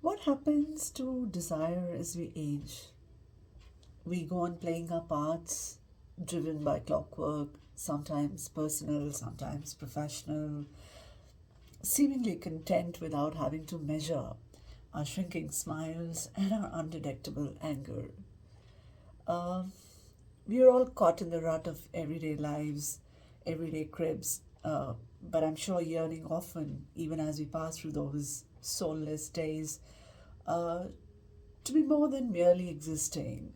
What happens to desire as we age? We go on playing our parts, driven by clockwork, sometimes personal, sometimes professional, seemingly content without having to measure our shrinking smiles and our undetectable anger. Uh, we are all caught in the rut of everyday lives, everyday cribs, but I'm sure yearning often, even as we pass through those soulless days, uh, to be more than merely existing.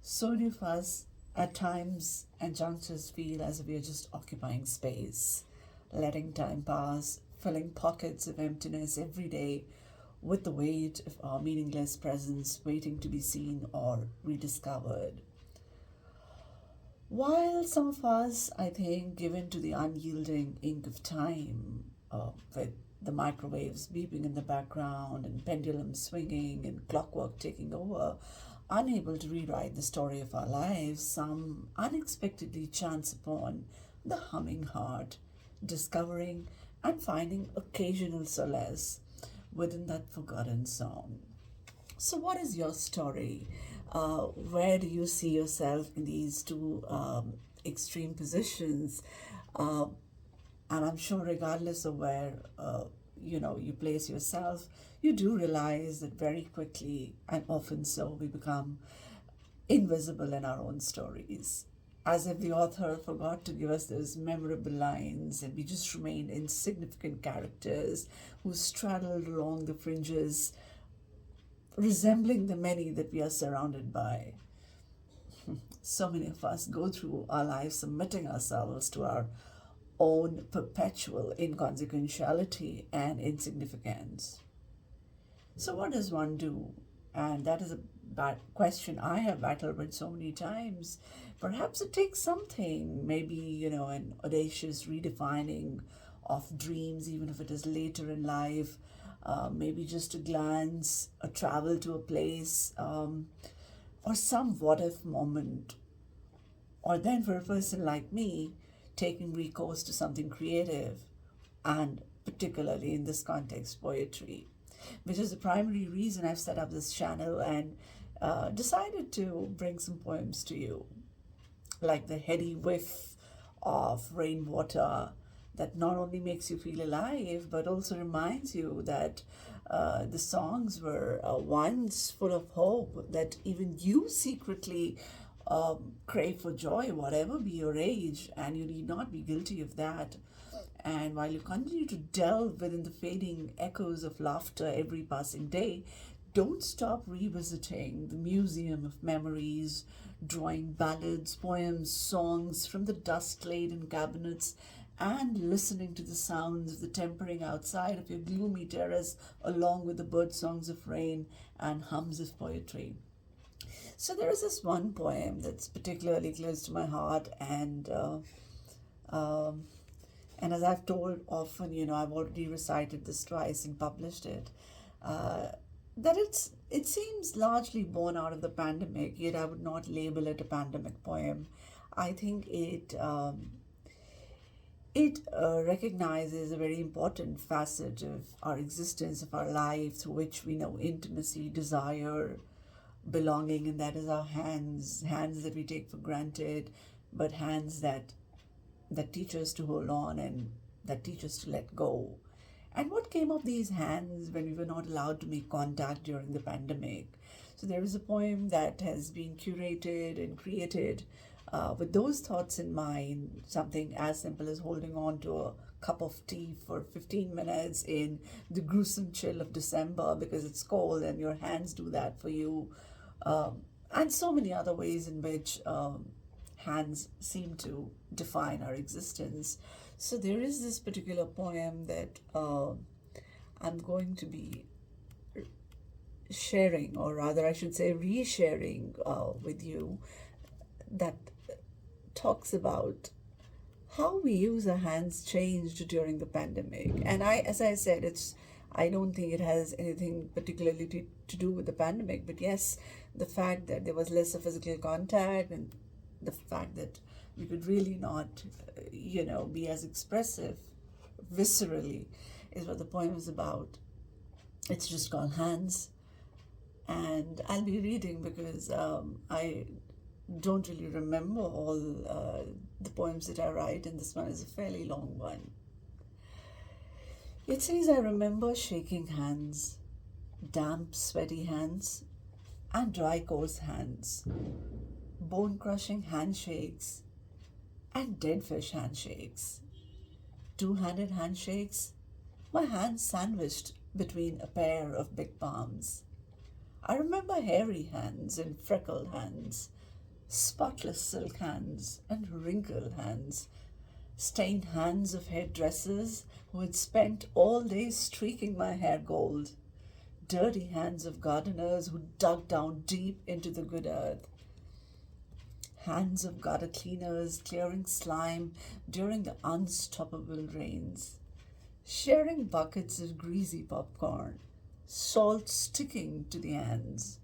So many of us at times and junctures feel as if we are just occupying space, letting time pass, filling pockets of emptiness every day with the weight of our meaningless presence waiting to be seen or rediscovered. While some of us, I think, given to the unyielding ink of time, with the microwaves beeping in the background and pendulums swinging and clockwork taking over, unable to rewrite the story of our lives, some unexpectedly chance upon the humming heart, discovering and finding occasional solace within that forgotten song. So, what is your story? Where do you see yourself in these two extreme positions? Uh, and I'm sure, regardless of where you place yourself, you do realize that very quickly, and often so, we become invisible in our own stories. As if the author forgot to give us those memorable lines, and we just remain insignificant characters who straddled along the fringes, resembling the many that we are surrounded by. So many of us go through our lives submitting ourselves to our own perpetual inconsequentiality and insignificance. So, what does one do? And that is a question I have battled with so many times. Perhaps it takes something, maybe, an audacious redefining of dreams, even if it is later in life. Maybe just a glance, a travel to a place, or some what if moment. Or then for a person like me, taking recourse to something creative, and particularly in this context, poetry, which is the primary reason I've set up this channel and decided to bring some poems to you, like the heady whiff of rainwater that not only makes you feel alive but also reminds you that the songs were once full of hope, that even you secretly crave for joy, whatever be your age, and you need not be guilty of that. And while you continue to delve within the fading echoes of laughter every passing day, don't stop revisiting the museum of memories, drawing ballads, poems, songs from the dust laden cabinets, and listening to the sounds of the tempering outside of your gloomy terrace, along with the bird songs of rain and hums of poetry. So, there is this one poem that's particularly close to my heart, um, and as I've told often, I've already recited this twice and published it. Uh, that it seems largely born out of the pandemic, yet I would not label it a pandemic poem. I think it recognizes a very important facet of our existence, of our life, through which we know intimacy, desire, belonging, and that is our hands that we take for granted, but hands that teach us to hold on and that teach us to let go. And what came of these hands when we were not allowed to make contact during the pandemic? So there is a poem that has been curated and created with those thoughts in mind, something as simple as holding on to a cup of tea for 15 minutes in the gruesome chill of December because it's cold and your hands do that for you. And so many other ways in which hands seem to define our existence. So there is this particular poem that I'm going to be sharing, or rather, I should say, resharing with you, that talks about how we use our hands changed during the pandemic. And as I said, I don't think it has anything particularly to do with the pandemic, but yes, the fact that there was less of physical contact and the fact that we could really not, be as expressive viscerally is what the poem is about. It's just called Hands. And I'll be reading because I don't really remember all the poems that I write, and this one is a fairly long one. It says, I remember shaking hands, damp, sweaty hands, and dry, coarse hands, bone crushing handshakes, and dead fish handshakes, two handed handshakes, my hands sandwiched between a pair of big palms. I remember hairy hands and freckled hands, spotless silk hands and wrinkled hands, stained hands of hairdressers who had spent all day streaking my hair gold, dirty hands of gardeners who dug down deep into the good earth, hands of gutter cleaners clearing slime during the unstoppable rains, sharing buckets of greasy popcorn, salt sticking to the hands,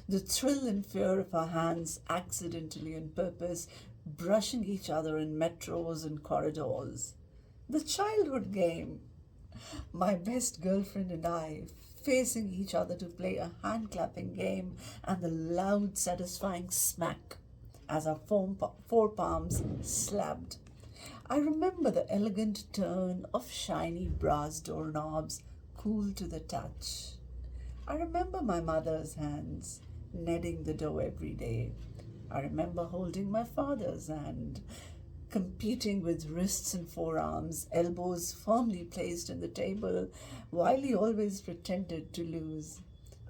the thrill and fear of our hands accidentally on purpose brushing each other in metros and corridors, the childhood game, my best girlfriend and I facing each other to play a hand clapping game, and the loud, satisfying smack as our forepalms slapped. I remember the elegant turn of shiny brass doorknobs, cool to the touch. I remember my mother's hands, kneading the dough every day. I remember holding my father's hand, competing with wrists and forearms, elbows firmly placed on the table, while he always pretended to lose.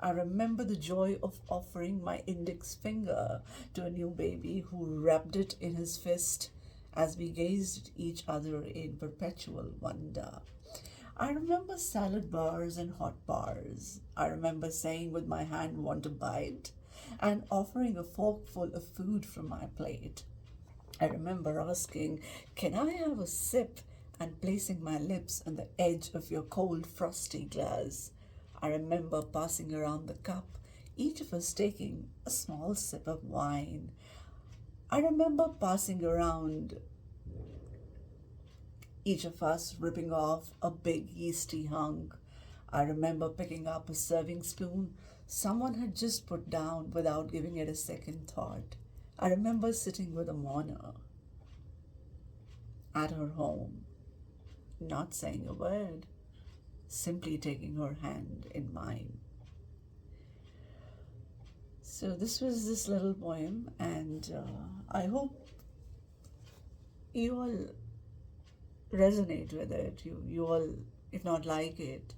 I remember the joy of offering my index finger to a new baby who wrapped it in his fist as we gazed at each other in perpetual wonder. I remember salad bars and hot bars. I remember saying with my hand, want a bite? And offering a forkful of food from my plate. I remember asking, can I have a sip? And placing my lips on the edge of your cold, frosty glass. I remember passing around the cup, each of us taking a small sip of wine. I remember passing around, each of us ripping off a big yeasty hunk. I remember picking up a serving spoon someone had just put down without giving it a second thought. I remember sitting with a mourner at her home, not saying a word, simply taking her hand in mine. So this was this little poem, and I hope you all resonate with it. You all, if not like it,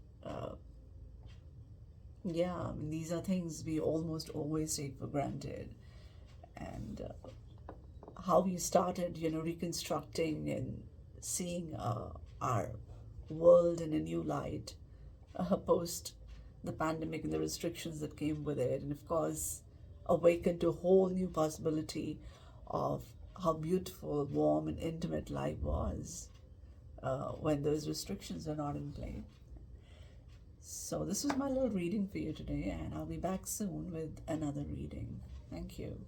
yeah, I mean, these are things we almost always take for granted, and how we started, reconstructing and seeing our world in a new light post the pandemic and the restrictions that came with it, and of course, awakened to a whole new possibility of how beautiful, warm, and intimate life was when those restrictions are not in play. So, this was my little reading for you today, and I'll be back soon with another reading. Thank you.